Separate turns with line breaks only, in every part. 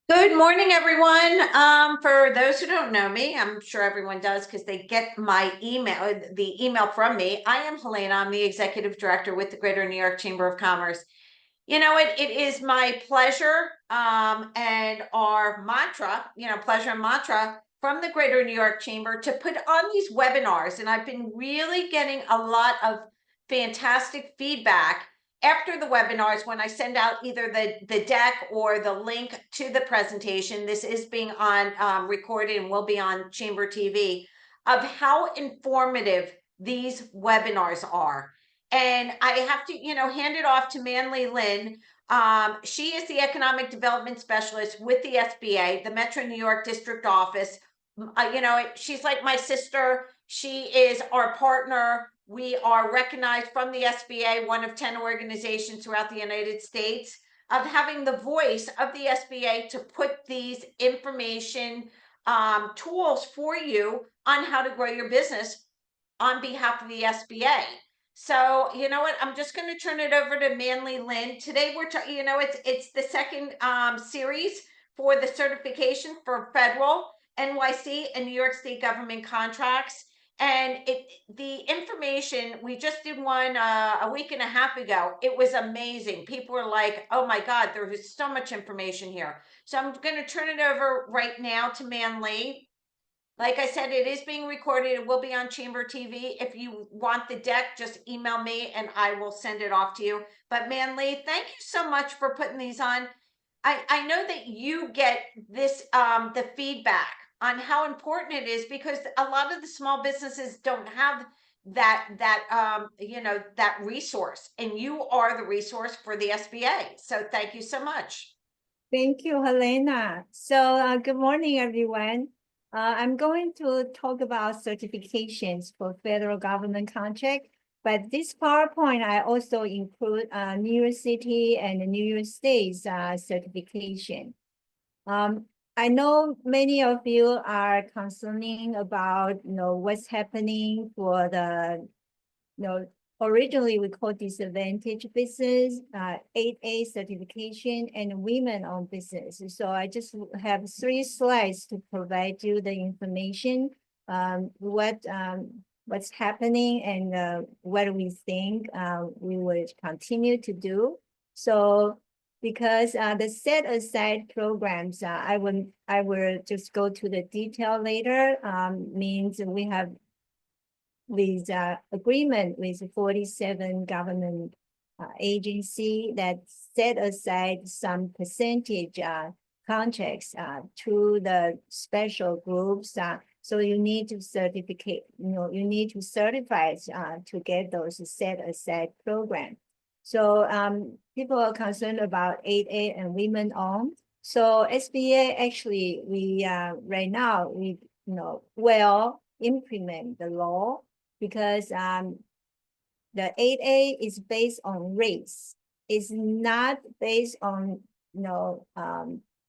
Good morning, everyone. For those who don't know me, I'm sure everyone does because they get my email, the email from me. I am Helena. I'm the executive director with the Greater New York Chamber of Commerce. You know, it is my pleasure and our mantra, pleasure and mantra from the Greater New York Chamber to put on these webinars. And I've been really getting a lot of fantastic feedback after the webinars when I send out either the deck or the link to the presentation. This is being on recorded and will be on Chamber TV, of how informative these webinars are. And I have to, hand it off to Manly Lynn. She is the Economic Development Specialist with the SBA, the Metro New York District Office. She's like my sister. She is our partner. We are recognized from the SBA, one of 10 organizations throughout the United States, of having the voice of the SBA to put these information tools for you on how to grow your business on behalf of the SBA. So you know what? I'm just going to turn it over to Manly Lynn. Today we're it's the second series for the certification for federal, NYC, and New York State government contracts. And the information, we just did one a week and a half ago. It was amazing. People were like, "Oh my God, there is so much information here." So I'm going to turn it over right now to Manly. Like I said, it is being recorded. It will be on Chamber TV. If you want the deck, just email me and I will send it off to you. But Manly, thank you so much for putting these on. I know that you get this the feedback on how important it is, because a lot of the small businesses don't have that resource, and you are the resource for the SBA. So thank you so much.
Thank you, Helena. So good morning, everyone. I'm going to talk about certifications for federal government contract, but this PowerPoint, I also include New York City and New York State's certification. I know many of you are concerning about, what's happening for the, originally we call disadvantaged business, 8A certification, and women-owned business. So I just have 3 slides to provide you the information, what's happening and what we think we will continue to do. So because the set aside programs, I will just go to the detail later, means we have with agreement with 47 government agency that set aside some percentage contracts to the special groups. So you need to certificate, you need to certify to get those set aside program. So people are concerned about 8A and women owned. So SBA actually, we right now, we well implement the law, because the 8A is based on race. It's not based on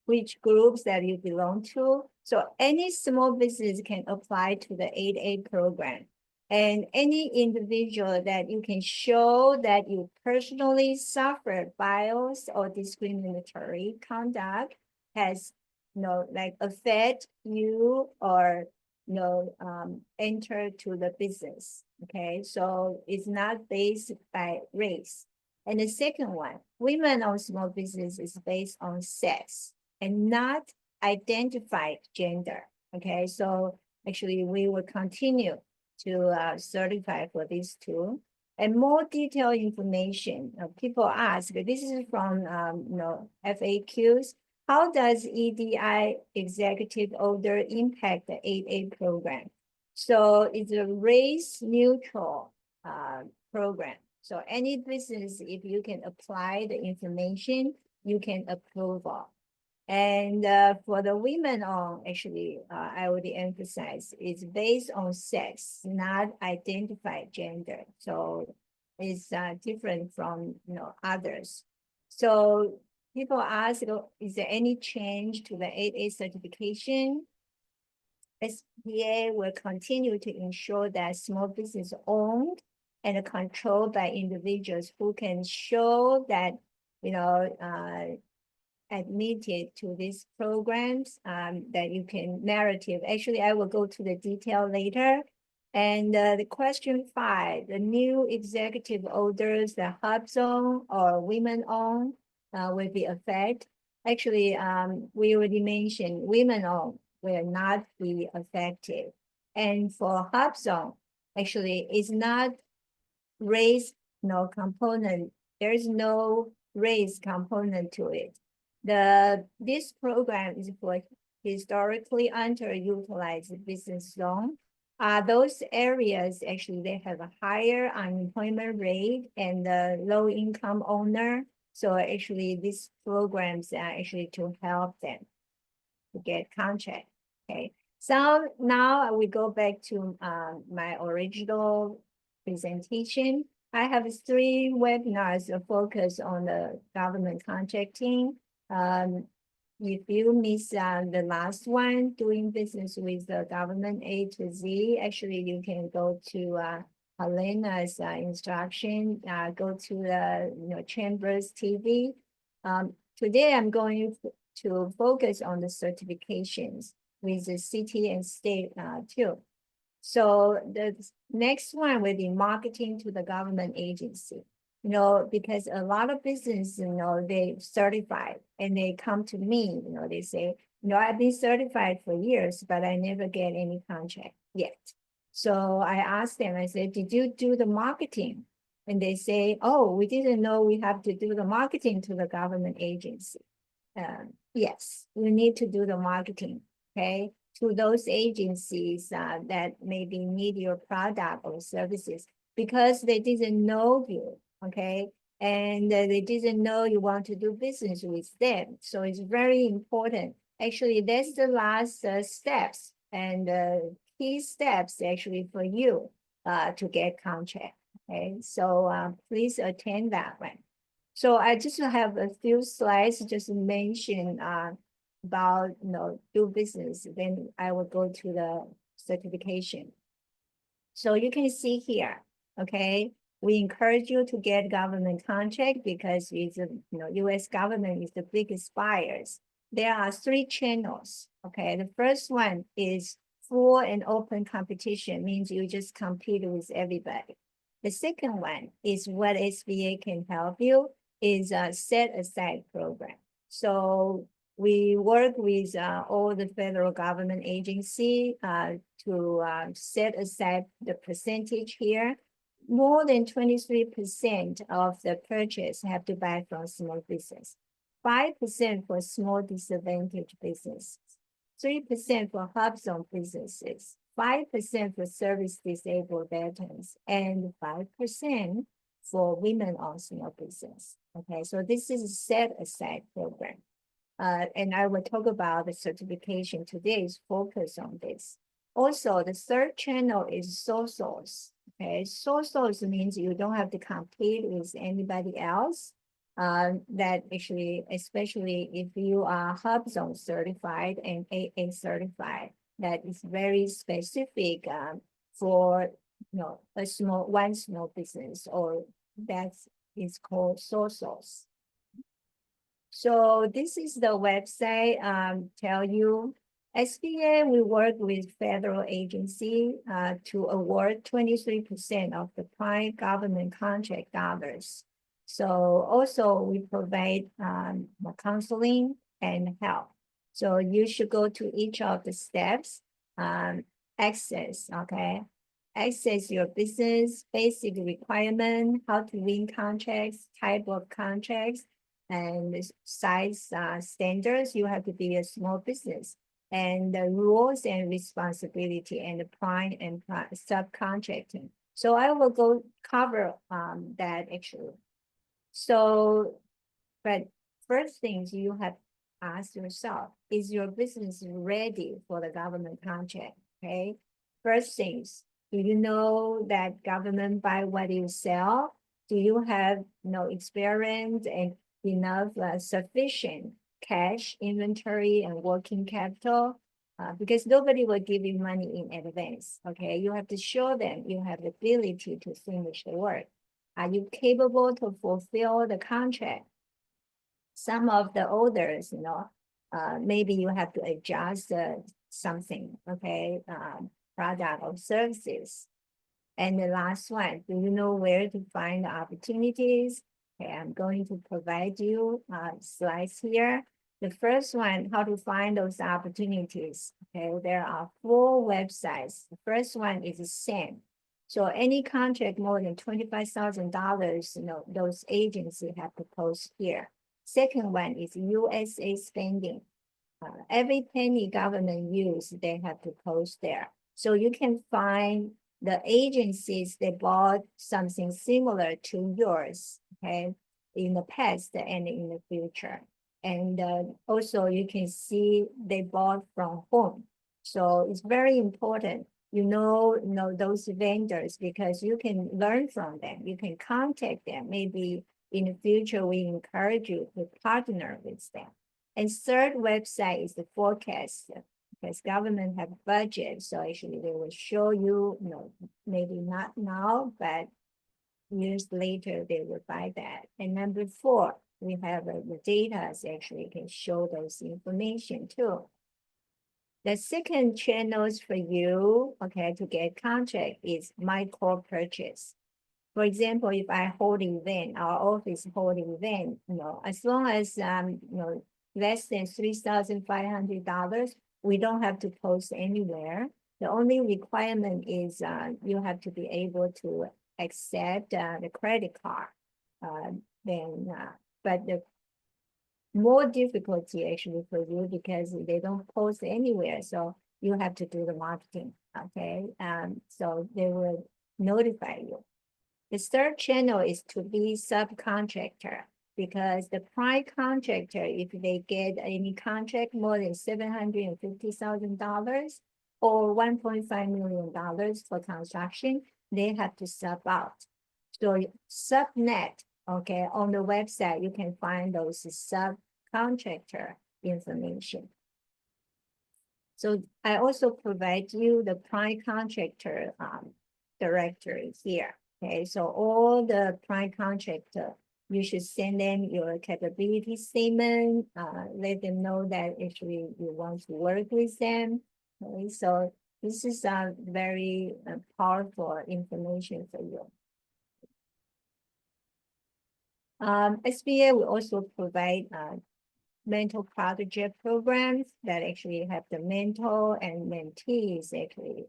which groups that you belong to. So any small business can apply to the 8A program. And any individual that you can show that you personally suffered bias or discriminatory conduct has like affect you or enter to the business. Okay, so it's not based by race. And the second one, women-owned small business is based on sex and not identified gender. Okay, so actually we will continue to certify for these two. And more detailed information, people ask, this is from FAQs, how does EDI executive order impact the 8A program? So it's a race neutral program. So any business, if you can apply the information, you can approve of. And for the women on, actually, I would emphasize, it's based on sex, not identified gender. So it's different from others. So people ask, is there any change to the 8A certification? SBA will continue to ensure that small business owned and controlled by individuals who can show that, admitted to these programs that you can narrative. Actually, I will go to the detail later. And the question 5, the new executive orders, the hub zone or women-owned will be affected. Actually, we already mentioned women-owned will not be affected. And for hub zone, actually, it's not race no component. There's no race component to it. This program is for historically underutilized business zone. Those areas actually they have a higher unemployment rate and low income owner. So actually these programs are actually to help them to get contract. Okay. So now we go back to my original presentation. I have 3 webinars focused on the government contracting. If you miss the last one, doing business with the government A to Z, actually you can go to Helena's instruction, go to the Chambers TV. Today I'm going to focus on the certifications with the city and state too. So the next one will be marketing to the government agency. Because a lot of business, they certified and they come to me, they say, I've been certified for years, but I never get any contract yet. So I asked them, I said, did you do the marketing? And they say, oh, we didn't know we have to do the marketing to the government agency. Yes, we need to do the marketing, okay, to those agencies that maybe need your product or services because they didn't know you, okay, and they didn't know you want to do business with them. So it's very important. Actually, that's the last steps and key steps actually for you to get contract. Okay, so please attend that one. So I just have a few slides just mention about do business. Then I will go to the certification. So you can see here, okay, we encourage you to get government contract because it's U.S. government is the biggest buyers. There are 3 channels. Okay, the first one is full and open competition, means you just compete with everybody. The second one is what SBA can help you is a set aside program. So we work with all the federal government agency to set aside the percentage here. More than 23% of the purchase have to buy from small business, 5% for small disadvantaged businesses, 3% for hub zone businesses, 5% for service disabled veterans, and 5% for women-owned small business. Okay, so this is a set aside program. And I will talk about the certification today is focused on this. Also, the third channel is sole source. Okay, sole source means you don't have to compete with anybody else. That actually, especially if you are hub zone certified and AA certified, that is very specific for one small business, or that is called sole source. So this is the website tell you SBA, we work with federal agency to award 23% of the prime government contract dollars. So also we provide counseling and help. So you should go to each of the steps, access, okay? Access your business, basic requirement, how to win contracts, type of contracts, and size standards. You have to be a small business, and the rules and responsibility and the prime and subcontracting. So I will go cover that actually. So, but first things you have asked yourself, is your business ready for the government contract? Okay. First things, do you know that government buy what you sell? Do you have experience and enough sufficient cash, inventory, and working capital? Because nobody will give you money in advance. Okay, you have to show them you have the ability to finish the work. Are you capable to fulfill the contract? some of the orders, maybe you have to adjust something, okay, product or services. And the last one, do you know where to find the opportunities? Okay, I'm going to provide you slides here. The first one, how to find those opportunities. Okay, there are 4 websites. The first one is SAM. So any contract more than $25,000, those agencies have to post here. Second one is USA spending. Every penny government use, they have to post there. So you can find the agencies that bought something similar to yours, okay, in the past and in the future. And also you can see they bought from whom. So it's very important, know those vendors, because you can learn from them. You can contact them. Maybe in the future, we encourage you to partner with them. And third website is the forecast, because government have budget. So actually they will show you, maybe not now, but years later, they will buy that. And number 4, we have the data actually can show those information too. The second channels for you, okay, to get contract is micro purchase. For example, if I hold event, our office hold event, as long as less than $3,500, we don't have to post anywhere. The only requirement is you have to be able to accept the credit card. But the more difficulty actually for you, because they don't post anywhere, so you have to do the marketing. Okay, so they will notify you. The third channel is to be subcontractor, because the prime contractor, if they get any contract more than $750,000 or $1.5 million for construction, they have to sub out. So subnet, okay, on the website, you can find those subcontractor information. So I also provide you the prime contractor directory here. Okay, so all the prime contractor, you should send them your capability statement, let them know that actually you want to work with them. Okay, so this is a very powerful information for you. SBA will also provide mentor project programs that actually have the mentor and mentees actually,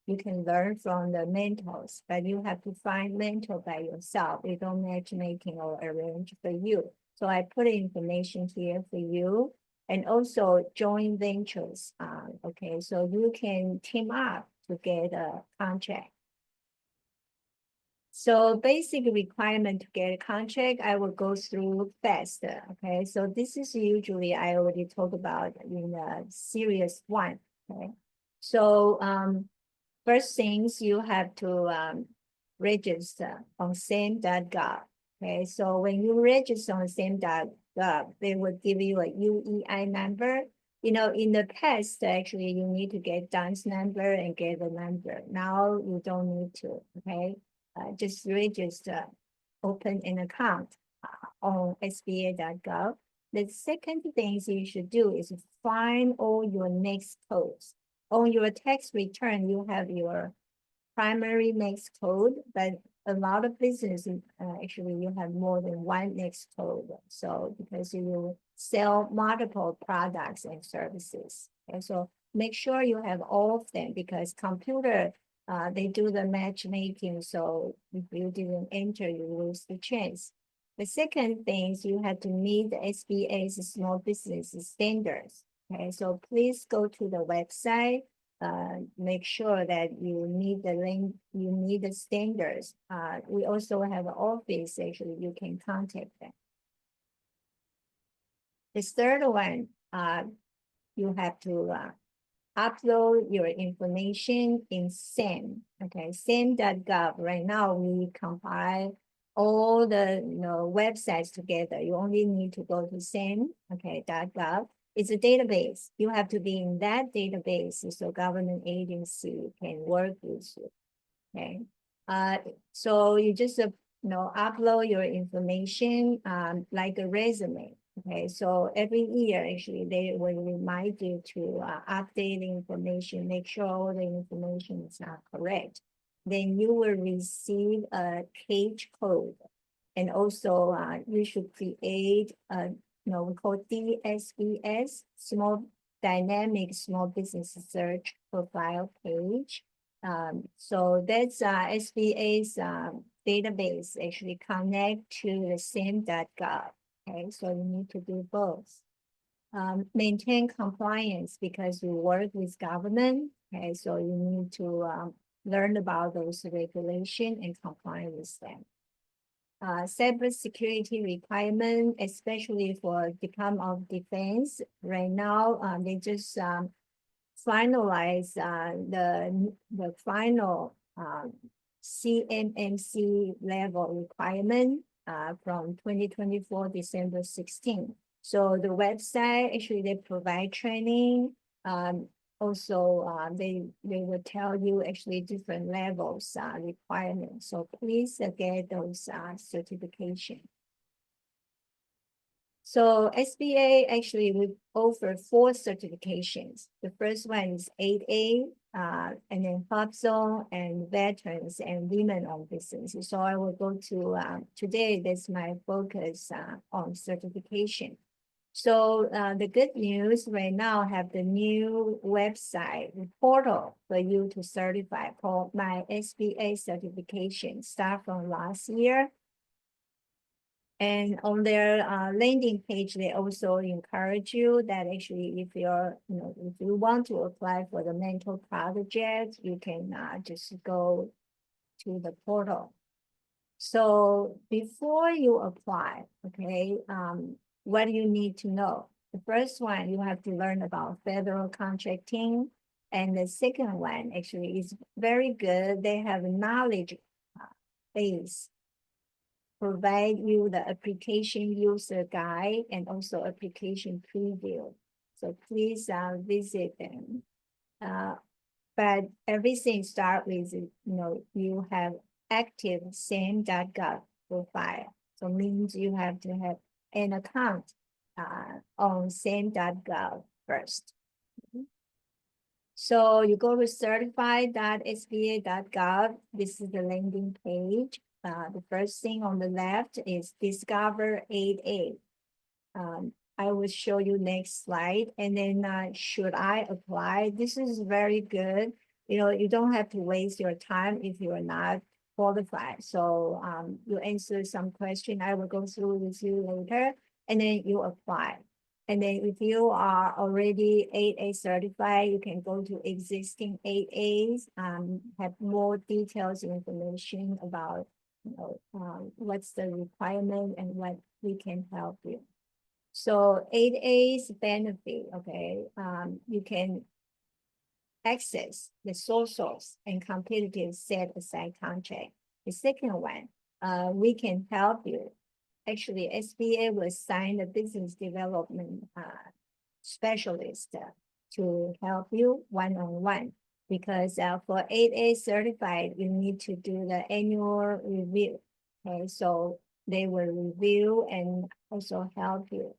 you can learn from the mentors, but you have to find mentor by yourself. They don't matchmaking or arrange for you. So I put information here for you, and also joint ventures. Okay, so you can team up to get a contract. So basic requirement to get a contract, I will go through fast. Okay, so this is usually I already talked about in the series 1. Okay, so first things you have to register on SAM.gov. Okay, so when you register on SAM.gov, they will give you a UEI number. In the past, actually, you need to get DUNS number and get the number. Now you don't need to. Okay, just register, open an account on SBA.gov. The second thing you should do is find all your NAICS codes. On your tax return, you have your primary NAICS code, but a lot of businesses, actually, you have more than one NAICS code. So because you sell multiple products and services. And so make sure you have all of them, because computer, they do the matchmaking. So if you didn't enter, you lose the chance. The second thing is you have to meet the SBA's small business standards. Okay, so please go to the website, make sure that you meet the link, you meet the standards. We also have an office, actually, you can contact them. The third one, you have to upload your information in SAM. Okay, SAM.gov. Right now, we compile all the websites together. You only need to go to SAM, okay, .gov. It's a database. You have to be in that database so government agency can work with you. Okay, so you just upload your information, like a resume. Okay, so every year, actually, they will remind you to update the information, make sure all the information is correct. Then you will receive a page code. And also, you should create a, we call DSBS, Dynamic Small Business Search Profile page. So that's SBA's database actually connect to the same.gov. Okay, so you need to do both. Maintain compliance because you work with government. Okay, so you need to learn about those regulations and comply with them. Cybersecurity requirement, especially for Department of Defense. Right now, they just finalize the final CMMC level requirement from 2024 December 16. So the website, actually they provide training. Also, they will tell you actually different levels requirements. So please get those certification. So SBA actually will offer 4 certifications. The first one is 8A, and then HubZone and veterans and women-owned businesses. So I will go to today. That's my focus on certification. So the good news right now have the new website portal for you to certify called My SBA Certification, start from last year. And on their landing page, they also encourage you that actually if you're, if you want to apply for the mental project, you can just go to the portal. So before you apply, okay, what do you need to know? The first one, you have to learn about federal contracting. And the second one actually is very good. They have a knowledge base, provide you the application user guide and also application preview. So please visit them. But everything starts with, you have active same.gov profile. So means you have to have an account on same.gov first. So you go to certified.sba.gov. This is the landing page. The first thing on the left is Discover 8A. I will show you next slide. And then should I apply? This is very good. You don't have to waste your time if you're not qualified. So you answer some question. I will go through with you later, and then you apply. And then if you are already 8A certified, you can go to existing 8As, have more details information about what's the requirement and what we can help you. So 8A's benefit, okay, you can access the sole source and competitive set-aside contract. The second one, we can help you. Actually, SBA will assign a business development specialist to help you one-on-one. Because for 8A certified, you need to do the annual review. Okay, so they will review and also help you.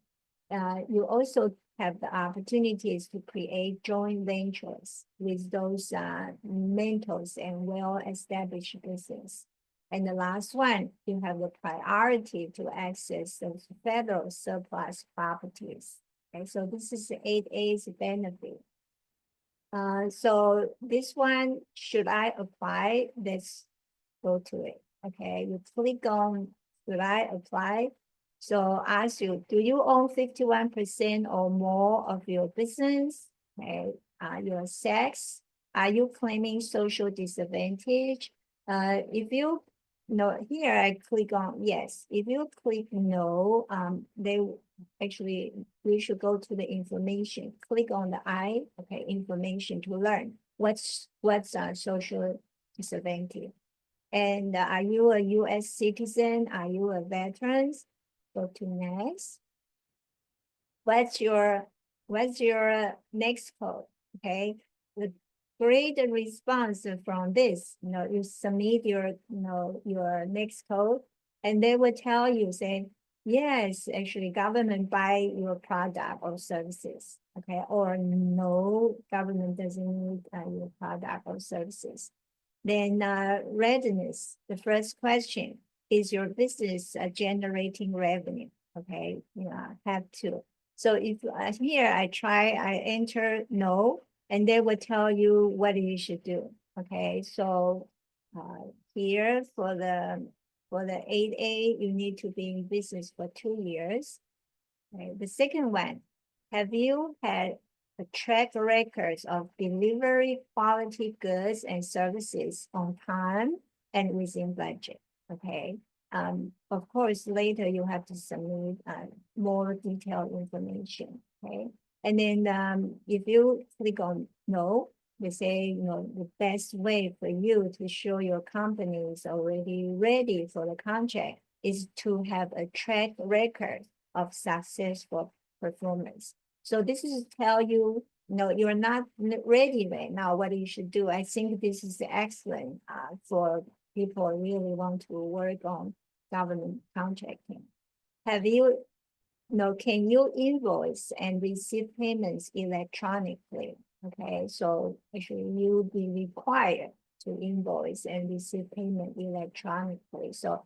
You also have the opportunities to create joint ventures with those mentors and well-established business. And the last one, you have the priority to access those federal surplus properties. Okay, so this is the 8A's benefit. So this one, should I apply? Let's go to it. Okay, you click on, should I apply? So ask you, do you own 51% or more of your business? Okay, your sex? Are you claiming social disadvantage? If you here I click on yes. If you click no, we should go to the information. Click on the I, okay, information to learn what's social disadvantage. And are you a U.S. citizen? Are you a veteran? Go to next. What's your next code? Okay, the great response from this. You submit your your next code. And they will tell you, say, yes, actually government buy your product or services, okay? Or no, government doesn't need your product or services. Then readiness, the first question, is your business generating revenue? Okay, have to. So if here I enter no, and they will tell you what you should do. Okay, so here for the 8A, you need to be in business for 2 years. Okay, the second one, have you had a track record of delivery quality goods and services on time and within budget? Okay. Of course, later you have to submit more detailed information. Okay. And then if you click on no, they say, the best way for you to show your company is already ready for the contract is to have a track record of successful performance. So this is tell you, you're not ready right now, what you should do. I think this is excellent for people who really want to work on government contracting. Have you, can you invoice and receive payments electronically? Okay, so actually you'll be required to invoice and receive payment electronically. So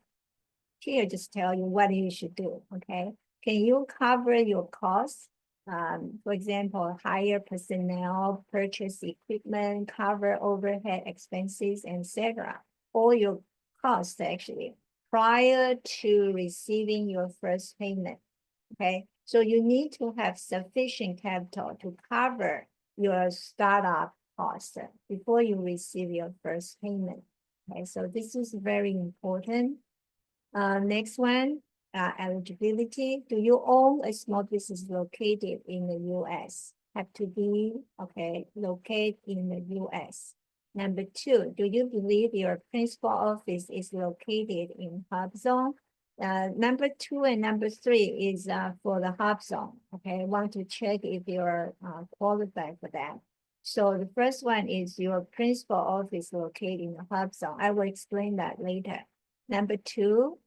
here just tell you what you should do, okay? Can you cover your costs? For example, hire personnel, purchase equipment, cover overhead expenses, etc. All your costs actually prior to receiving your first payment, okay? So you need to have sufficient capital to cover your startup costs before you receive your first payment, okay? So this is very important. Next one, eligibility. Do you own a small business located in the US? Have to be, okay, located in the US. Number 2, do you believe your principal office is located in Hub Zone? Number 2 and number 3 is for the Hub Zone. Okay, I want to check if you're qualified for that. So the first one is your principal office located in the Hub Zone. I will explain that later. Number 2,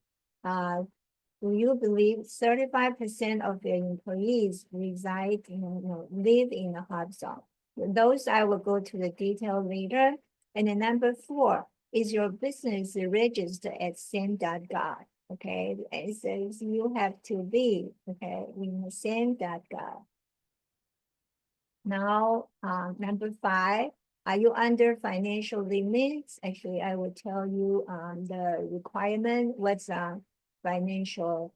do you believe 35% of your employees reside live in a Hub Zone? Those I will go to the detail later. And then number 4, is your business registered at SAM.gov? Okay, it says you have to be, okay, in SAM.gov. Now, number 5, are you under financial limits? Actually, I will tell you the requirement, what's financial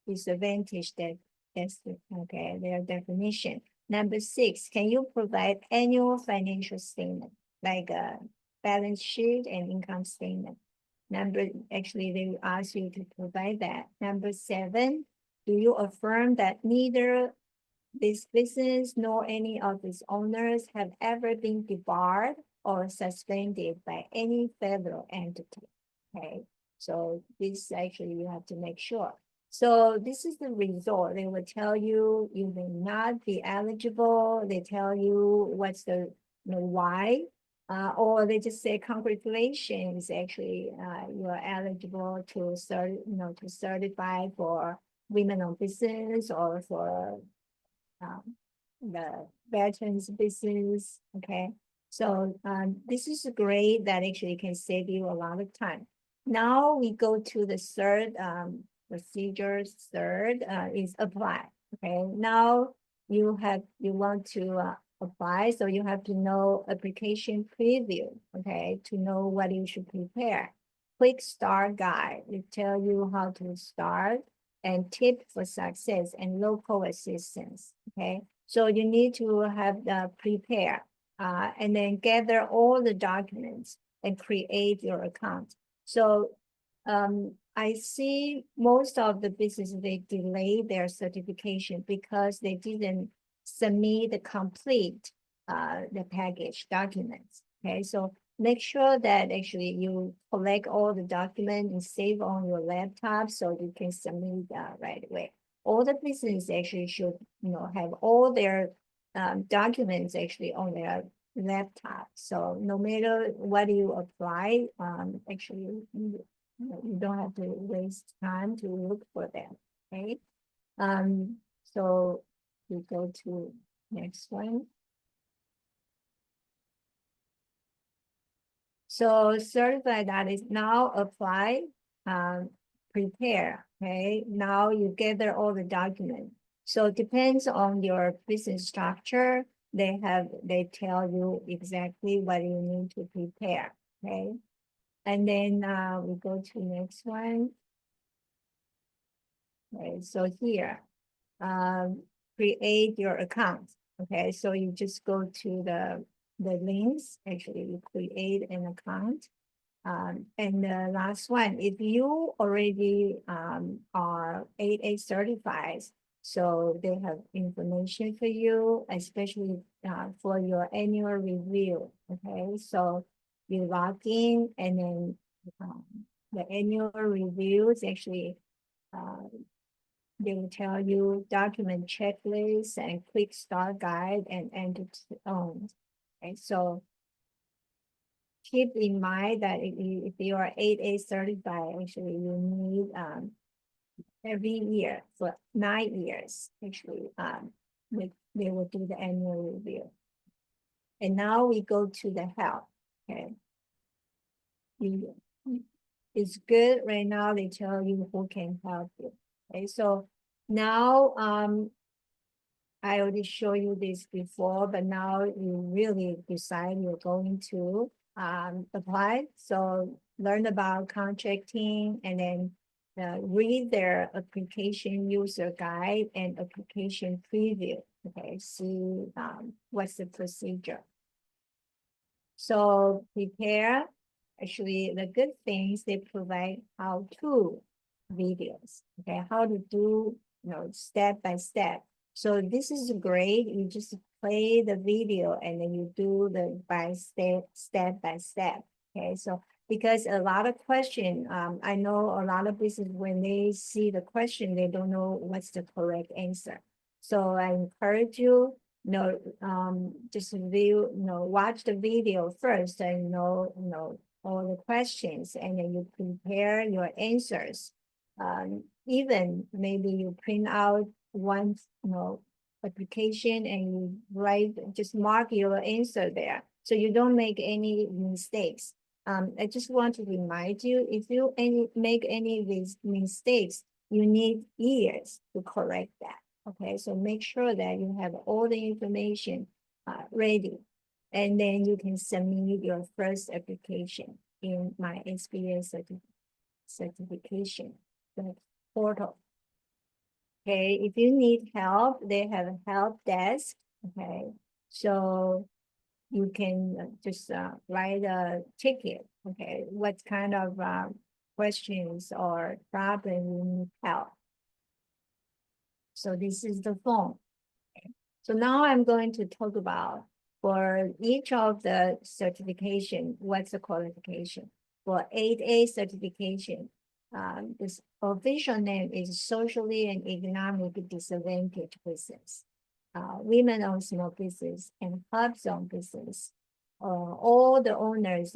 disadvantage that's okay, their definition. Number 6, can you provide annual financial statement, like a balance sheet and income statement? Actually, they will ask you to provide that. Number 7, do you affirm that neither this business nor any of its owners have ever been debarred or suspended by any federal entity? Okay, so this actually you have to make sure. So this is the result. They will tell you you may not be eligible. They tell you what's the why, or they just say congratulations. Actually, you are eligible to to certify for women-owned business or for the veterans business. Okay, so this is great. That actually can save you a lot of time. Now we go to the third procedures. Third is apply. Okay, now you want to apply, so you have to know application preview. Okay, to know what you should prepare. Quick start guide will tell you how to start, and tip for success and local assistance. Okay, so you need to have the prepare and then gather all the documents and create your account. So I see most of the businesses, they delay their certification because they didn't submit the complete the package documents. Okay, so make sure that actually you collect all the documents and save on your laptop so you can submit right away. All the business actually should have all their documents actually on their laptop. So no matter what you apply, actually You don't have to waste time to look for them, okay? So we go to next one. So certify that is now apply, prepare, okay? Now you gather all the documents. So it depends on your business structure. They tell you exactly what you need to prepare, okay? And then we go to next one. Okay, so here, create your account. Okay, so you just go to the links, actually you create an account. And the last one, if you already are 8A certified, so they have information for you, especially for your annual review. Okay, so you log in and then the annual reviews actually they will tell you document checklist and quick start guide and entity owned. Okay, so keep in mind that if you are 8A certified, actually you need every year for 9 years, actually, they will do the annual review. And now we go to the help, okay? It's good right now, they tell you who can help you, okay? So now, I already showed you this before, but now you really decide you're going to apply. So learn about contracting and then read their application user guide and application preview. Okay, see what's the procedure. So prepare. Actually, the good things they provide how-to videos. Okay, how to do step by step. So this is great. You just play the video and then you do the step by step. Okay, so because a lot of question, I know a lot of business when they see the question, they don't know what's the correct answer. So I encourage you, just view, watch the video first and know all the questions, and then you prepare your answers. Even maybe you print out one, application and you write, just mark your answer there, so you don't make any mistakes. I just want to remind you, if you make any of these mistakes, you need years to correct that. Okay, so make sure that you have all the information ready, and then you can submit your first application in my SBA certification portal. Okay, if you need help, they have a help desk. Okay, so you can just write a ticket. Okay, what kind of questions or problem you need help. So this is the form. Okay. So now I'm going to talk about for each of the certification, what's the qualification. For 8A certification, this official name is socially and economically disadvantaged business, women-owned small business, and hub-zone business. All the owners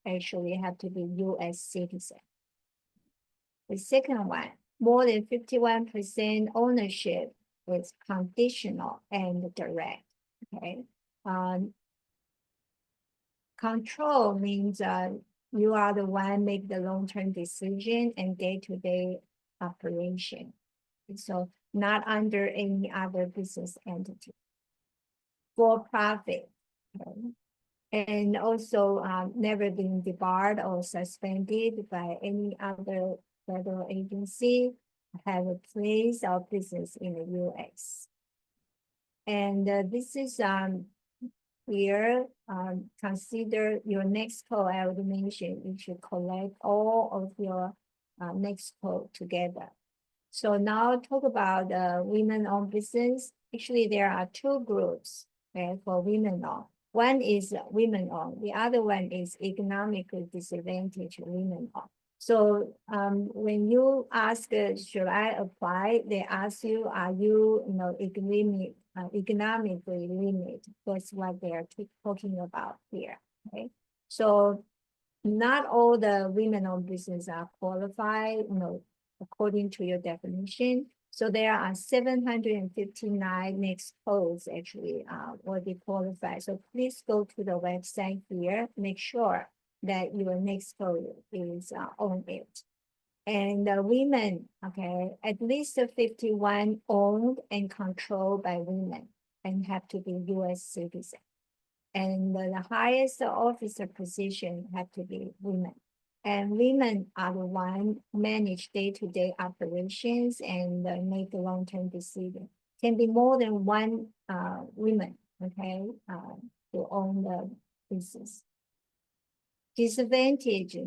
actually have to be U.S. citizens. The second one, more than 51% ownership is conditional and direct. Okay. Control means you are the one make the long-term decision and day-to-day operation. So not under any other business entity. For profit. Okay. And also never been debarred or suspended by any other federal agency, have a place of business in the U.S. And this is here, consider your next code. I would mention you should collect all of your next code together. So now talk about women-owned business. Actually, there are two groups, okay, for women-owned. One is women-owned. The other one is economically disadvantaged women-owned. So when you ask, should I apply? They ask you, are you, economically limited? That's what they are talking about here. Okay, so not all the women-owned business are qualified, according to your definition. So there are 759 next codes actually will be qualified. So please go to the website here, make sure that your next code is on it. And the women, okay, at least 51 owned and controlled by women and have to be US citizen. And the highest officer position have to be women. And women are the one manage day-to-day operations and make the long-term decision. Can be more than one women, okay, to own the business. Disadvantage,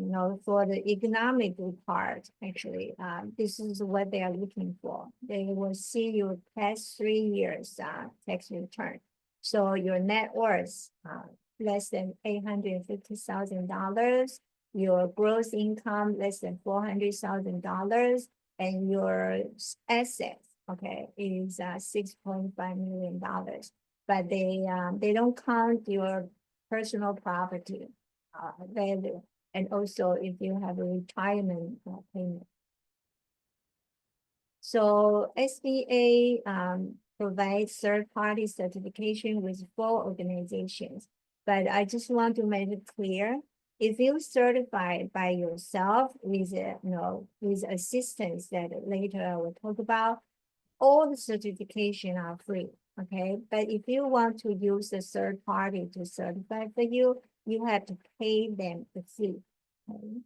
for the economic part, actually, this is what they are looking for. They will see your past 3 years tax return. So your net worth less than $850,000, your gross income less than $400,000, and your assets, okay, is $6.5 million. But they don't count your personal property value, and also if you have a retirement payment. So SBA provides third-party certification with 4 organizations, but I just want to make it clear, if you certify by yourself with with assistance that later I will talk about, all the certification are free. Okay, but if you want to use a third party to certify for you, you have to pay them the fee. Okay.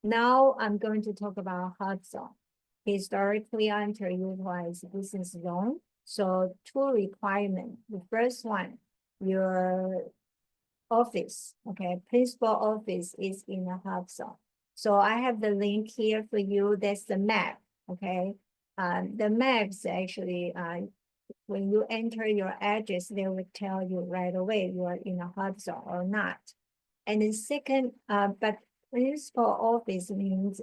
Now I'm going to talk about HUBZone. Historically underutilized business zone. So 2 requirements. The first one, your office, okay, principal office is in a HUBZone. So I have the link here for you. That's the map, okay. The maps actually, when you enter your address, they will tell you right away you are in a HUBZone or not. And the second, but principal office means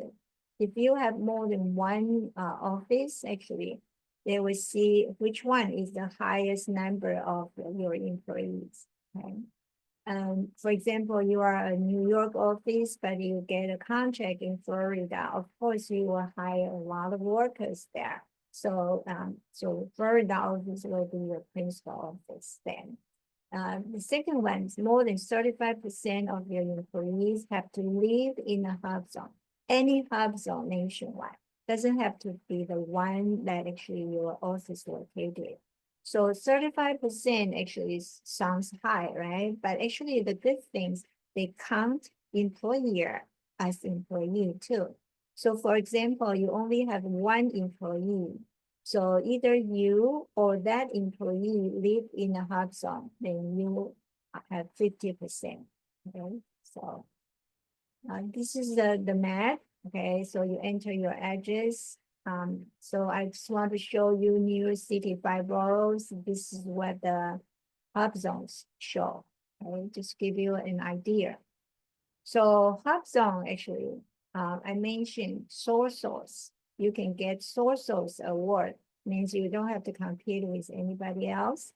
if you have more than one office, actually, they will see which one is the highest number of your employees. Okay. For example, you are a New York office, but you get a contract in Florida. Of course, you will hire a lot of workers there. So, Florida office will be your principal office then. The second one is more than 35% of your employees have to live in a HUBZone. Any HUBZone nationwide. Doesn't have to be the one that actually your office located. So 35% actually sounds high, right? But actually the good things, they count employer as employee too. So for example, you only have one employee. So either you or that employee live in a HUBZone, then you have 50%. Okay, so this is the map. Okay, so you enter your address. So I just want to show you New York City 5 boroughs. This is what the HUBZones show. Okay, just give you an idea. So HUBZone actually, I mentioned source. You can get source award, means you don't have to compete with anybody else.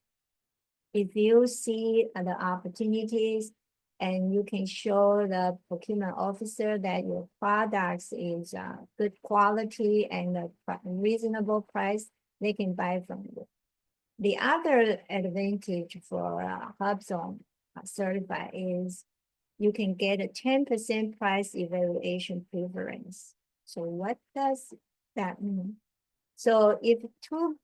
If you see the opportunities and you can show the procurement officer that your products is good quality and a reasonable price, they can buy from you. The other advantage for HUBZone certified is you can get a 10% price evaluation preference. So what does that mean? So if two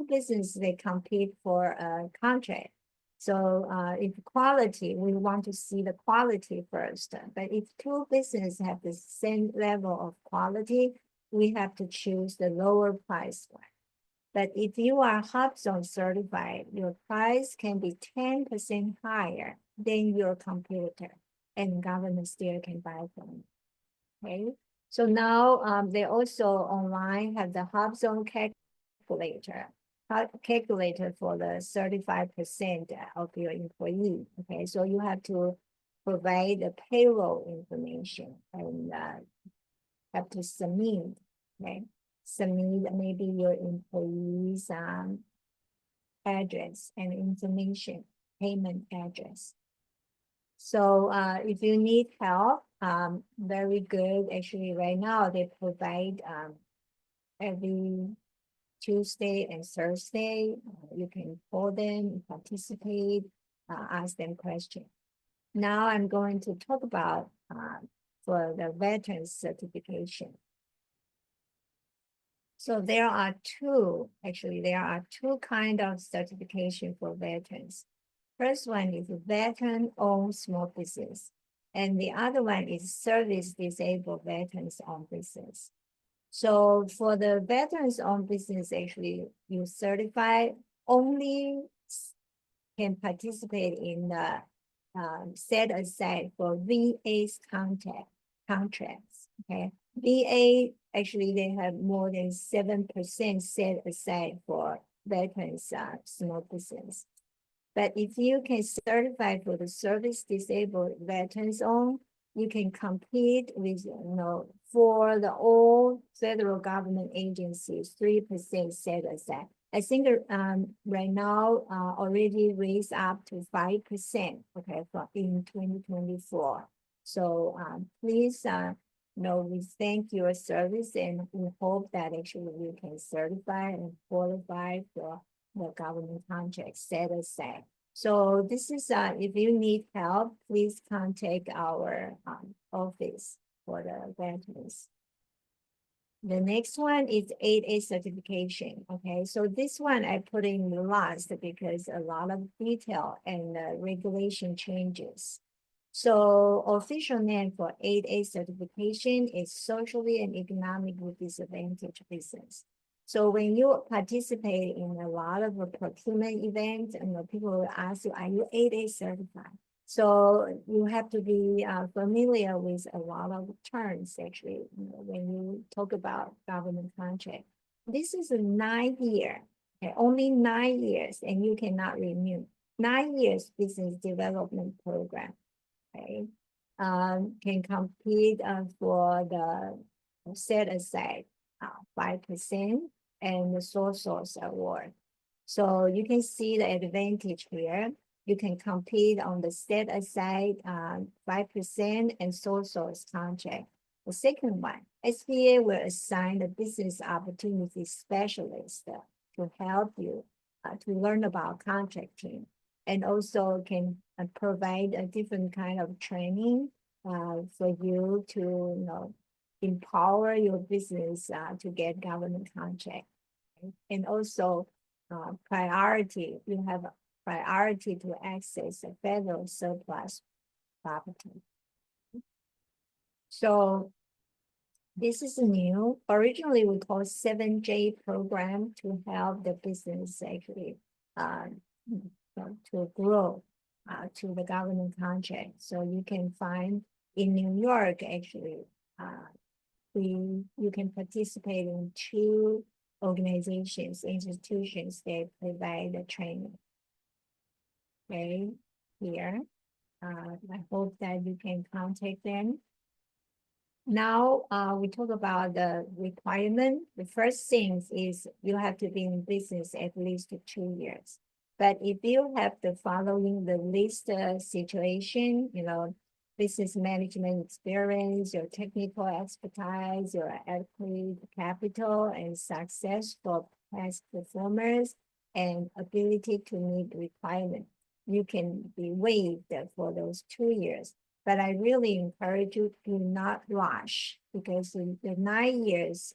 businesses, they compete for a contract. So if quality, we want to see the quality first. But if 2 businesses have the same level of quality, we have to choose the lower price one. But if you are HUBZone certified, your price can be 10% higher than your competitor, and government still can buy from you. Okay. So now they also online have the HUBZone calculator for the 35% of your employee. Okay, so you have to provide the payroll information and have to submit. Okay, submit maybe your employee's address and information, payment address. So if you need help, very good. Actually, right now they provide every Tuesday and Thursday. You can call them, participate, ask them questions. Now I'm going to talk about for the veterans certification. So there are two kind of certification for veterans. First one is veteran-owned small business, and the other one is service disabled veterans-owned business. So for the veterans-owned business, actually, you certify only can participate in the set aside for VA's contracts. Okay, VA actually they have more than 7% set aside for veterans small business. But if you can certify for the service disabled veterans owned, you can compete with for the all federal government agencies 3% set aside. I think right now already raised up to 5%. Okay, for in 2024. So please we thank your service and we hope that actually you can certify and qualify for the government contract set aside. So this is if you need help, please contact our office for the veterans. The next one is 8A certification. Okay, so this one I put in the last because a lot of detail and regulation changes. So official name for 8A certification is socially and economically disadvantaged business. So when you participate in a lot of procurement events, people will ask you, are you 8A certified? So you have to be familiar with a lot of terms, actually, when you talk about government contract. This is a 9-year, okay, only 9 years, and you cannot renew. 9 years business development program, okay, can compete for the set aside 5% and the sole source award. So you can see the advantage here. You can compete on the set aside 5% and sole source contract. The second one, SBA will assign the business opportunity specialist to help you to learn about contracting, and also can provide a different kind of training for you to empower your business to get government contract. And also priority, you have a priority to access a federal surplus property. So this is new. Originally we call 7J program to help the business actually to grow to the government contract. So you can find in New York actually you can participate in 2 organizations, institutions that provide the training. Okay, here. I hope that you can contact them. Now we talk about the requirement. The first thing is you have to be in business at least 2 years. But if you have the following the list situation, business management experience, your technical expertise, your adequate capital and successful past performers, and ability to meet requirements, you can be waived for those 2 years. But I really encourage you to not rush, because in the 9 years,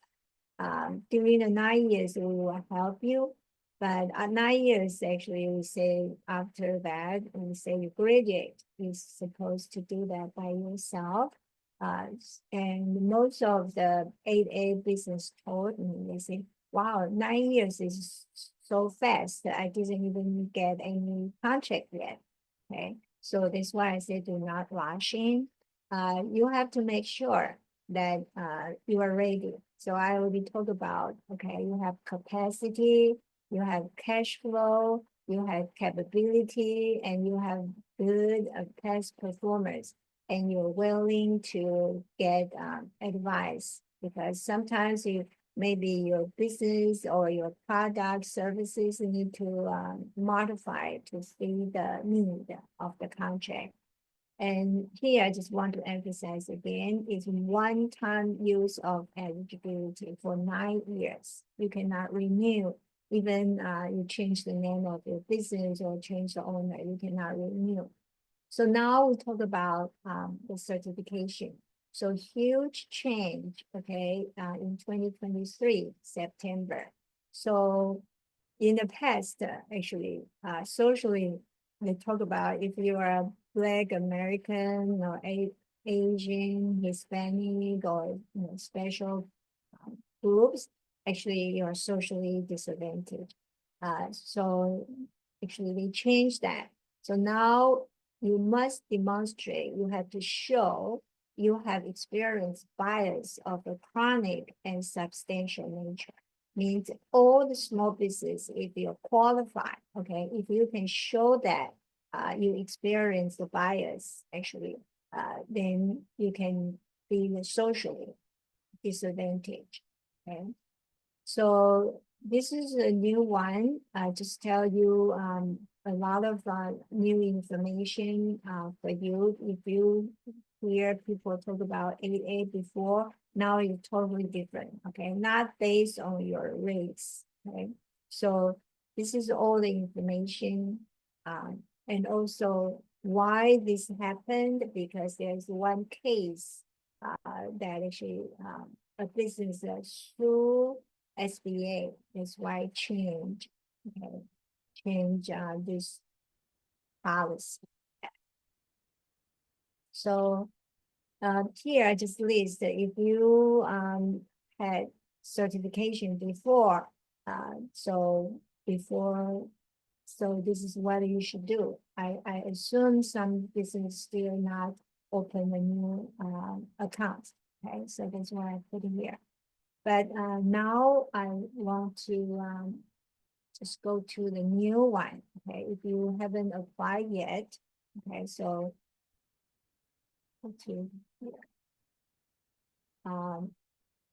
during the 9 years, we will help you. But at 9 years, actually, we say after that, we say you graduate, you're supposed to do that by yourself. And most of the 8A business told me, they say, wow, 9 years is so fast that I didn't even get any contract yet. Okay, so that's why I say do not rush in. You have to make sure that you are ready. So I already talked about, okay, you have capacity, you have cash flow, you have capability, and you have good past performance, and you're willing to get advice, because sometimes maybe your business or your product services need to modify to fit the need of the contract. And here I just want to emphasize again, it's one-time use of eligibility for 9 years. You cannot renew. Even you change the name of your business or change the owner, you cannot renew. So now we talk about the certification. So huge change, okay, in 2023, September. So in the past, actually, socially, they talk about if you are a Black American or Asian, Hispanic, or special groups, actually you are socially disadvantaged. So actually they changed that. So now you must demonstrate, you have to show you have experienced bias of a chronic and substantial nature. Means all the small business, if you're qualified, okay, if you can show that you experience the bias, actually, then you can be socially disadvantaged. Okay, so this is a new one. I just tell you a lot of new information for you. If you hear people talk about 8A before, now it's totally different. Okay, not based on your race. Okay, so this is all the information, and also why this happened, because there's one case that actually a business through SBA. That's why change, okay, change this policy. So here I just list that if you had certification before, so this is what you should do. I assume some business still not open a new account. Okay, so that's why I put it here. But now I want to just go to the new one. Okay, if you haven't applied yet, okay, so go to here.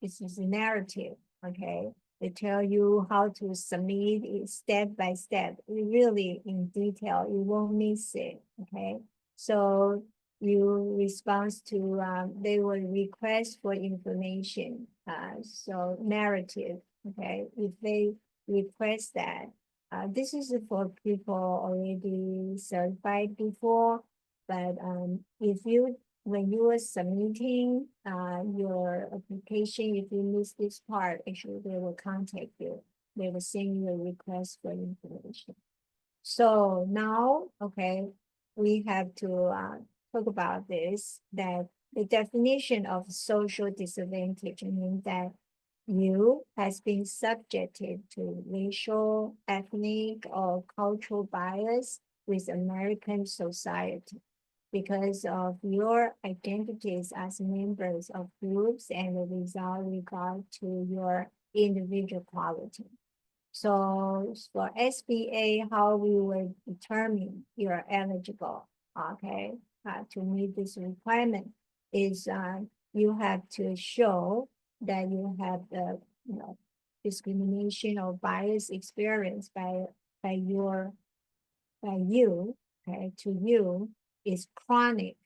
This is a narrative. Okay, they tell you how to submit it step by step, really in detail. You won't miss it. Okay, so you respond to they will request for information. So narrative. Okay, if they request that, this is for people already certified before. But if you when you are submitting your application, if you miss this part, actually they will contact you. They will send you a request for information. So now, okay, we have to talk about this, that the definition of social disadvantage means that you has been subjected to racial, ethnic, or cultural bias with American society because of your identities as members of groups and without regard to your individual quality. So for SBA, how we will determine you're eligible, okay, to meet this requirement is you have to show that you have the discrimination or bias experience by you, okay, to you is chronic,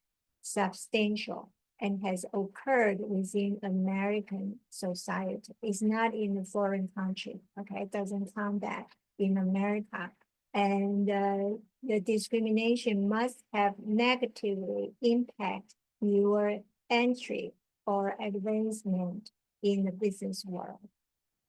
substantial, and has occurred within American society. It's not in a foreign country, okay? It doesn't count that in America. And the discrimination must have negatively impact your entry or advancement in the business world,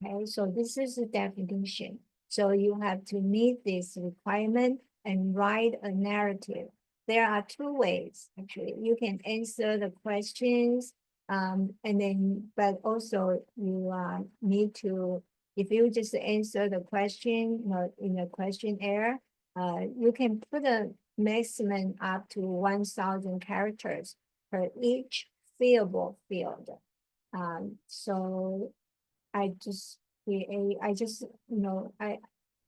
okay? So this is the definition. So you have to meet this requirement and write a narrative. There are two ways, actually. You can answer the questions, and then, but also you need to, if you just answer the question, in a questionnaire, you can put a maximum up to 1,000 characters per each fillable field. So I just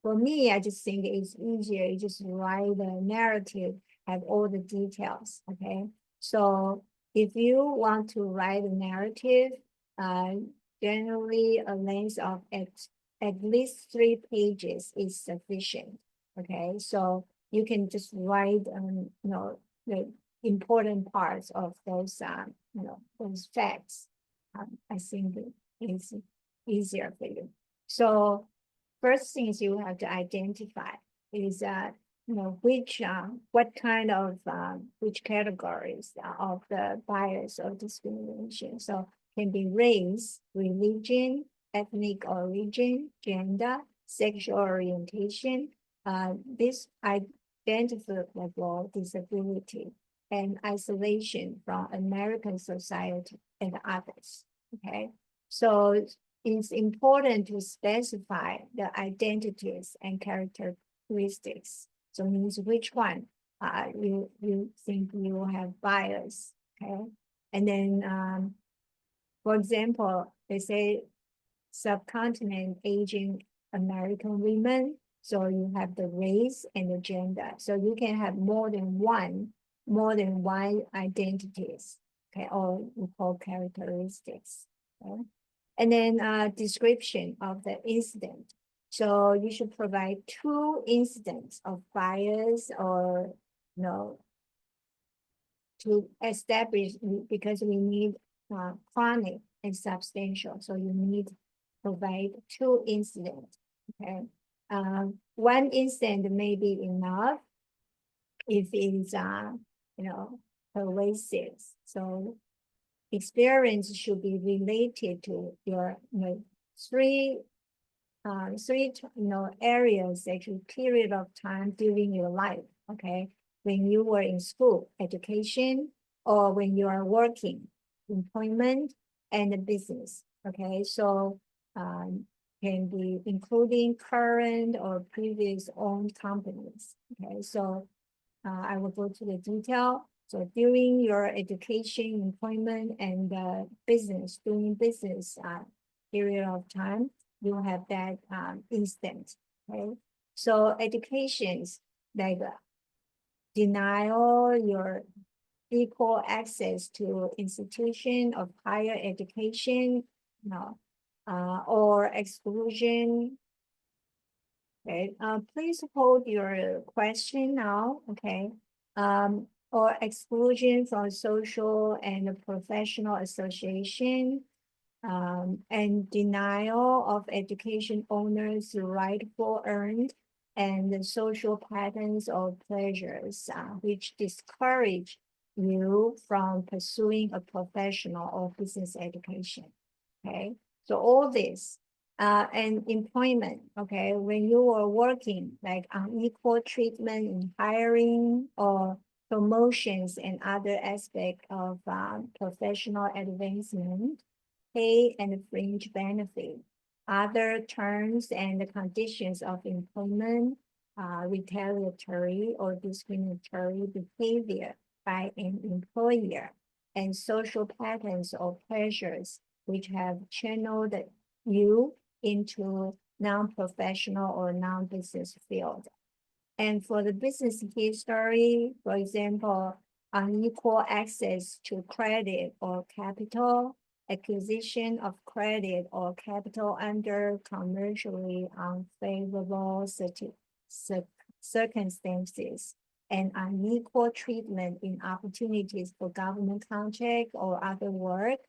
for me, I just think it's easier. You just write the narrative, have all the details. Okay, so if you want to write a narrative, generally a length of at least 3 pages is sufficient. Okay, so you can just write important parts of those, those facts, I think it's easier for you. So first things you have to identify is which what kind of which categories of the bias or discrimination. So can be race, religion, ethnic origin, gender, sexual orientation, this identifiable disability and isolation from American society and others. Okay, so it's important to specify the identities and characteristics. So means which one you think you have bias. Okay, and then for example, they say subcontinent Asian American women. So you have the race and the gender. So you can have more than one identities, okay, or we call characteristics. Okay? And then description of the incident. So you should provide 2 incidents of bias or to establish, because we need chronic and substantial. So you need provide 2 incidents. Okay, 1 incident may be enough if it's pervasive. So experience should be related to your 3 areas, actually period of time during your life. Okay, when you were in school, education, or when you are working, employment, and the business. Okay, so can be including current or previous owned companies. Okay, so I will go to the detail. So during your education, employment, and business, doing business period of time, you have that instant. Okay, so educations like denial your equal access to institution of higher education, or exclusion. Okay, please hold your question now. Okay, or exclusion from social and professional association, and denial of education owners' rightful earned and the social patterns or pleasures which discourage you from pursuing a professional or business education. Okay, so all this and employment. Okay, when you are working, like unequal treatment in hiring or promotions and other aspects of professional advancement, pay and fringe benefit, other terms and conditions of employment, retaliatory or discriminatory behavior by an employer, and social patterns or pressures which have channeled you into non-professional or non-business field. And for the business history, for example, unequal access to credit or capital, acquisition of credit or capital under commercially unfavorable circumstances, and unequal treatment in opportunities for government contract or other work,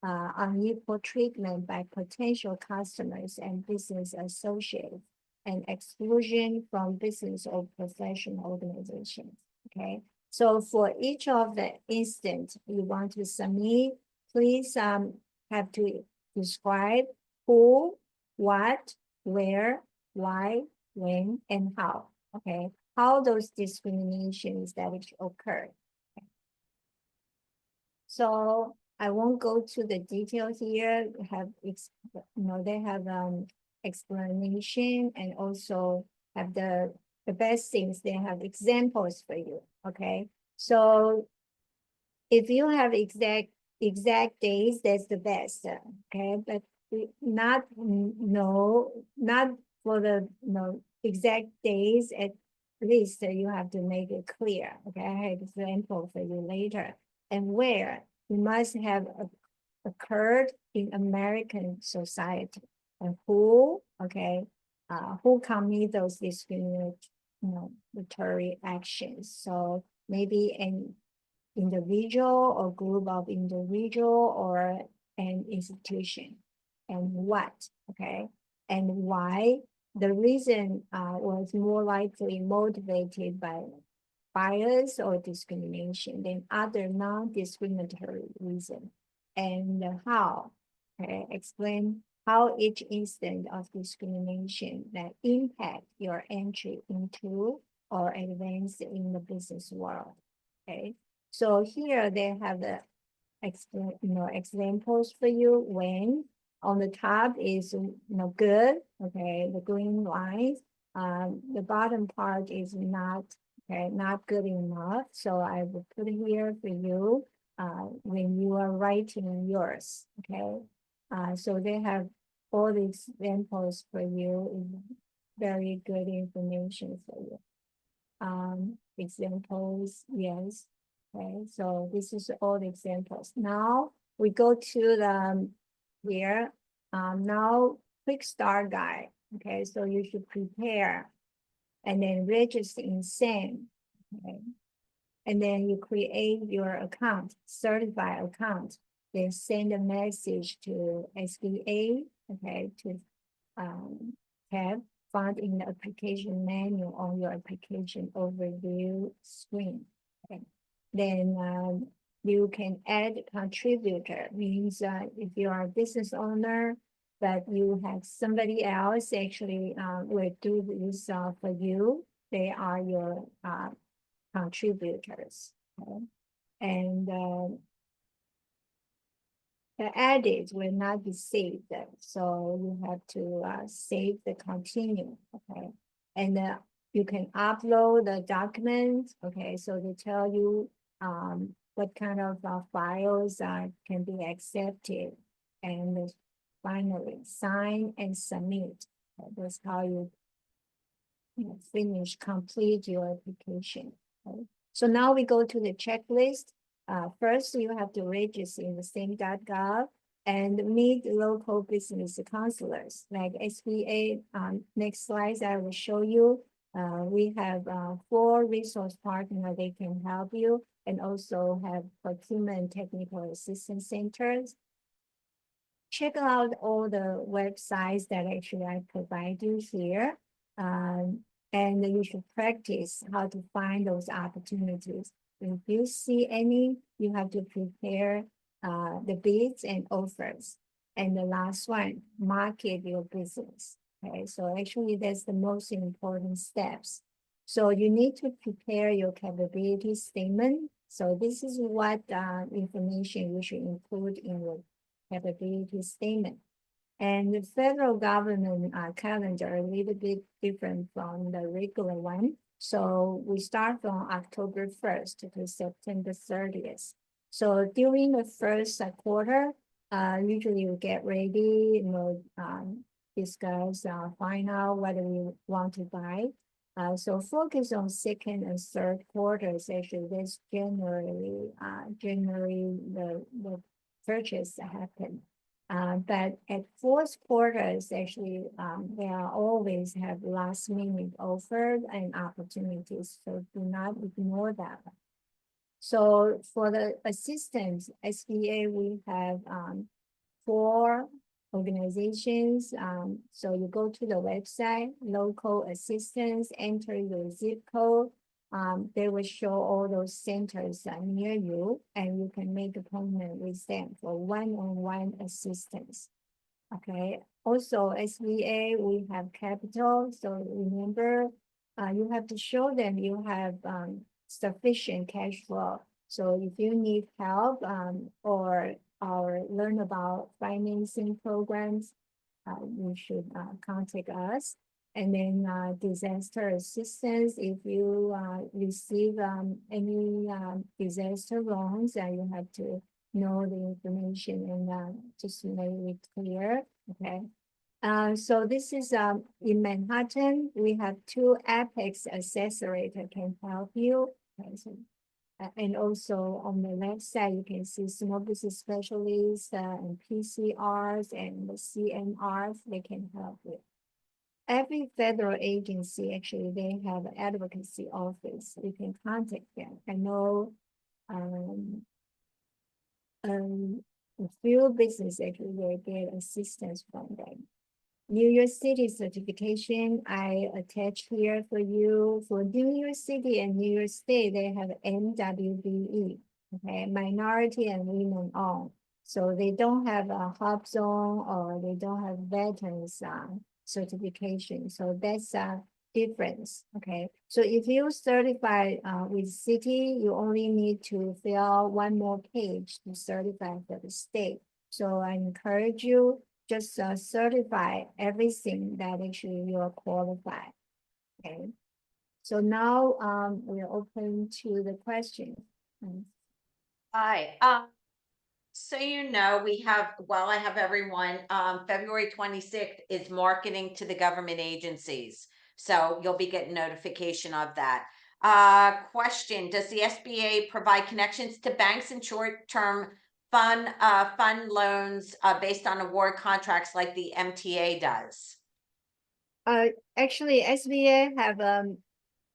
unequal treatment by potential customers and business associates, and exclusion from business or professional organizations. Okay, so for each of the instances you want to submit, please have to describe who, what, where, why, when, and how. Okay, how those discriminations that occur. Okay. So I won't go to the detail here. They have explanation, and also have the best things. They have examples for you. Okay, so if you have exact days, that's the best. Okay, but not for the exact days. At least you have to make it clear. Okay, I have example for you later. And where you must have occurred in American society, and who, okay, who commit those discriminatory actions. So maybe individual or group of individual or an institution, and what, okay, and why. The reason was more likely motivated by bias or discrimination than other non-discriminatory reason, and how. Okay, explain how each instance of discrimination that impact your entry into or advance in the business world. Okay, so here they have the examples for you. When on the top is good, okay, the green lines. The bottom part is not, okay, not good enough. So I will put it here for you when you are writing yours. Okay, so they have all the examples for you. Very good information for you. Examples, yes. Okay, so this is all the examples. Now we go to the here. Now quick start guide. Okay, so you should prepare and then register in SAM. Okay, and then you create your account, certified account. Then send a message to SBA. Okay, to tab found in the application menu on your application overview screen. Okay. Then you can add contributor, means if you are a business owner, but you have somebody else actually will do this for you. They are your contributors. Okay. And the edit will not be saved, so you have to save the continue, okay? And you can upload the document, okay? So they tell you what kind of files can be accepted, and finally sign and submit. That's how you finish, complete your application. Okay? So now we go to the checklist. First, you have to register in the same.gov and meet local business counselors like SBA. Next slide, I will show you. We have 4 resource partners. They can help you, and also have procurement technical assistance centers. Check out all the websites that actually I provide you here. And you should practice how to find those opportunities. If you see any, you have to prepare the bids and offers. And the last one, market your business. Okay, so actually that's the most important steps. So you need to prepare your capability statement. So this is what information you should include in your capability statement. And the federal government calendar a little bit different from the regular one. So we start from October 1st to September 30th. So during the first quarter, usually you get ready, discuss, find out what we want to buy. So focus on second and third quarters. Actually, that's generally the purchase happen. But at fourth quarters, actually, they are always have last minute offers and opportunities. So do not ignore that. So for the assistance, SBA, we have 4 organizations. So you go to the website, local assistance, enter your zip code. They will show all those centers near you, and you can make appointment with them for one-on-one assistance. Okay. Also, SBA, we have capital. So remember, you have to show them you have sufficient cash flow. So if you need help or learn about financing programs, you should contact us. And then disaster assistance, if you receive any disaster loans, you have to know the information and just make it clear, okay? So this is in Manhattan, we have 2 Apex accessories that can help you. Okay, so, and also on the left side, you can see small business specialists and PCRs and the CMRs, they can help you. Every federal agency, actually, they have an advocacy office. You can contact them. I know a few business actually will get assistance from them. New York City certification, I attach here for you. For New York City and New York State, they have MWBE, okay, minority and women owned. So they don't have a hub zone or they don't have veterans certification. So that's a difference, okay? So if you certify with city, you only need to fill out one more page to certify for the state. So I encourage you just certify everything that actually you are qualified. Okay. So now we're open to the question.
Hi, so you know, we have, well, I have everyone, February 26th is marketing to the government agencies. So you'll be getting notification of that. Question, does the SBA provide connections to banks and short-term fund loans, based on award contracts like the MTA does?
Actually, SBA have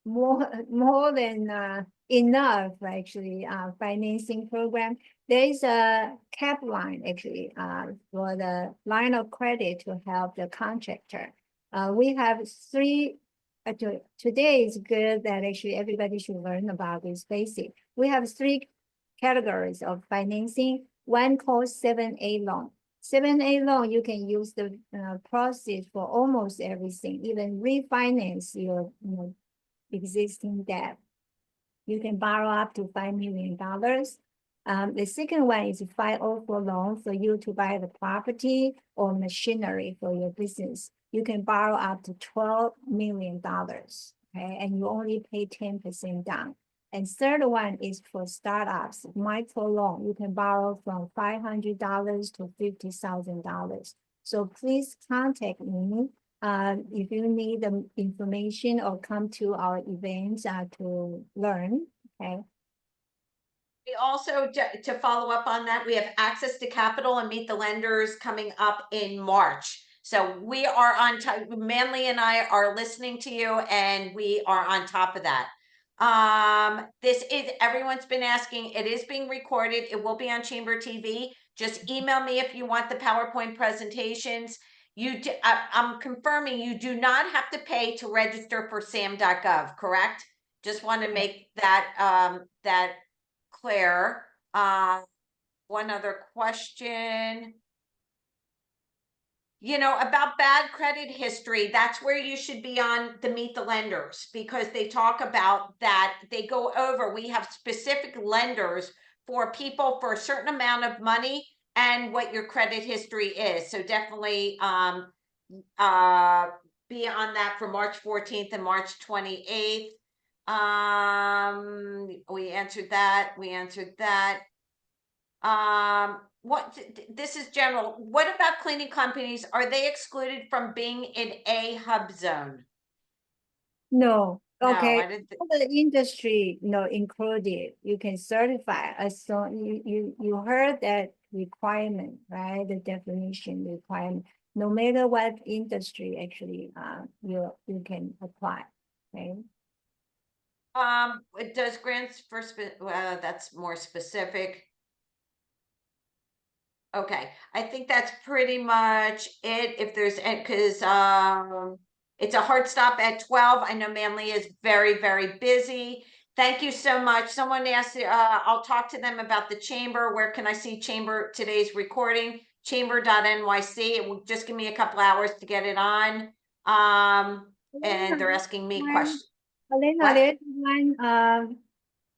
more than enough actually financing program. There is a cap line actually for the line of credit to help the contractor. We have three. Today is good that actually everybody should learn about this basic. We have three categories of financing. One called 7A loan. 7A loan, you can use the process for almost everything, even refinance your existing debt. You can borrow up to $5 million. The second one is 504 loan for you to buy the property or machinery for your business. You can borrow up to $12 million, okay? And you only pay 10% down. And third one is for startups, micro loan. You can borrow from $500 to $50,000. So please contact me if you need the information or come to our events to learn, okay?
We also, to follow up on that, we have access to capital and meet the lenders coming up in March. So we are on time. Manley and I are listening to you and we are on top of that. This is, everyone's been asking, it is being recorded. It will be on Chamber TV. Just email me if you want the PowerPoint presentations. I'm confirming you do not have to pay to register for SAM.gov, correct? Just want to make that, that clear. One other question. You know, about bad credit history, that's where you should be on the Meet the Lenders, because they talk about that. They go over, we have specific lenders for people for a certain amount of money and what your credit history is. So definitely be on that for March 14th and March 28th. We answered that. What, this is general. What about cleaning companies? Are they excluded from being in a hub zone?
No,
No,
okay.
I didn't.
All the industry, included, you can certify as long you heard that requirement, right? The definition requirement. No matter what industry actually you can apply, okay?
It does grants for that's more specific. Okay, I think that's pretty much it. If there's, because it's a hard stop at 12. I know Manley is very, very busy. Thank you so much. Someone asked, I'll talk to them about the chamber. Where can I see chamber today's recording? Chamber.nyc. It will just give me a couple hours to get it on. And they're asking me questions.
Elena,
What?
there's one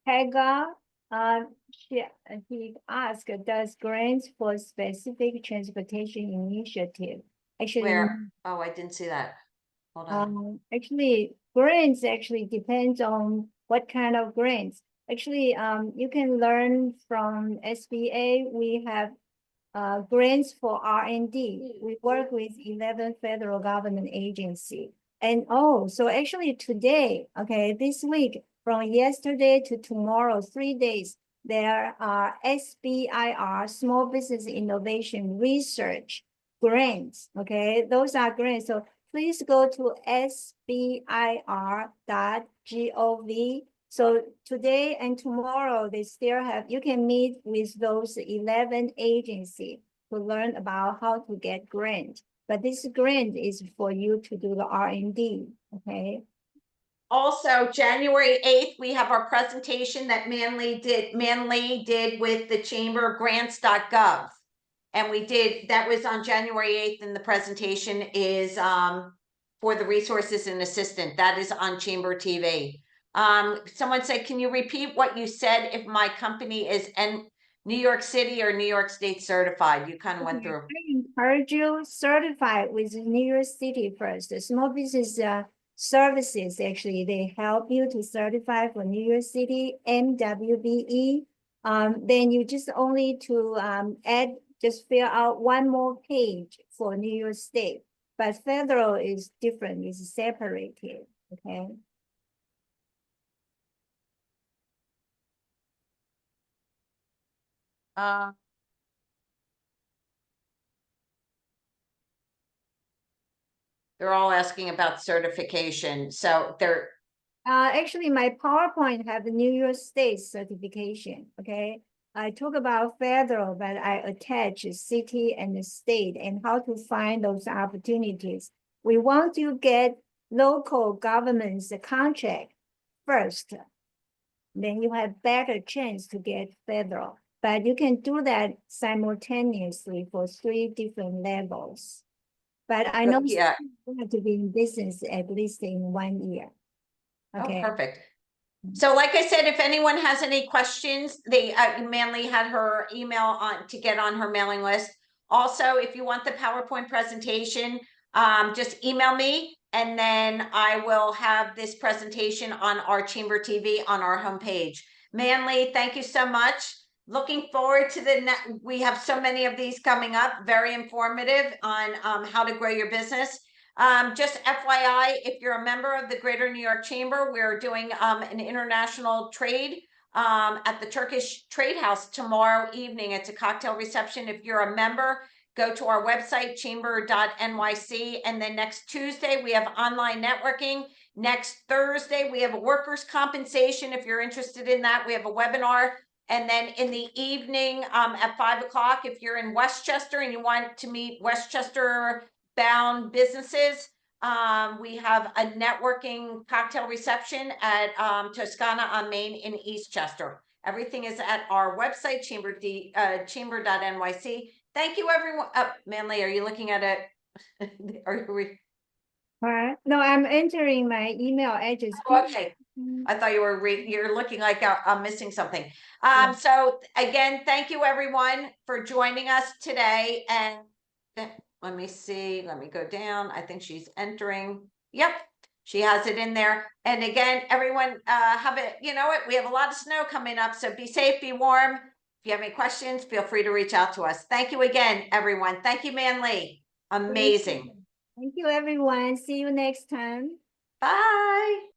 Pega, he asked, does grants for specific transportation initiative? Actually,
Where? Oh, I didn't see that. Hold on.
actually, grants actually depends on what kind of grants. Actually, you can learn from SBA. We have grants for R&D. We work with 11 federal government agency. And so actually today, okay, this week, from yesterday to tomorrow, 3 days, there are SBIR, Small Business Innovation Research grants, okay? Those are grants. So please go to sbir.gov So today and tomorrow, they still have, you can meet with those 11 agencies to learn about how to get grant. But this grant is for you to do the R&D, okay?
Also, January 8th, we have our presentation that Manly did with the chamber grants.gov. And that was on January 8th, and the presentation is for the resources and assistant. That is on Chamber TV. Someone said, can you repeat what you said if my company is New York City or New York State certified? You kind of went through.
I encourage you certify with New York City first. The small business services, actually, they help you to certify for New York City, MWBE. Then you just only to just fill out one more page for New York State. But federal is different, it's separated, okay?
They're all asking about certification. So they're
Actually, my PowerPoint have the New York State certification, okay? I talk about federal, but I attach city and the state and how to find those opportunities. We want to get local government's contract first. Then you have better chance to get federal. But you can do that simultaneously for 3 different levels. But I know you have to be in business at least in 1 year. Okay.
Oh, perfect. So like I said, if anyone has any questions, Manly had her email on to get on her mailing list. Also, if you want the PowerPoint presentation, just email me and then I will have this presentation on our Chamber TV on our homepage. Manly, thank you so much. Looking forward to we have so many of these coming up, very informative on how to grow your business. Just FYI, if you're a member of the Greater New York Chamber, we're doing an international trade at the Turkish Trade House tomorrow evening. It's a cocktail reception. If you're a member, go to our website, chamber.nyc. And then next Tuesday, we have online networking. Next Thursday, we have a workers' compensation. If you're interested in that, we have a webinar. And then in the evening at 5 o'clock, if you're in Westchester and you want to meet Westchester bound businesses, we have a networking cocktail reception at Toscana on Main in Eastchester. Everything is at our website, chamber.nyc. Thank you, everyone. Manly, are you looking at it? Are we?
No, I'm entering my email address.
Oh, okay. I thought you were you're looking like I'm missing something.
Yeah.
So again, thank you everyone for joining us today. And let me see, let me go down. I think she's entering. Yep, she has it in there. And again, everyone have it, you know what, we have a lot of snow coming up, so be safe, be warm. If you have any questions, feel free to reach out to us. Thank you again, everyone. Thank you, Manly. Amazing.
Thank you, everyone. See you next time.
Bye.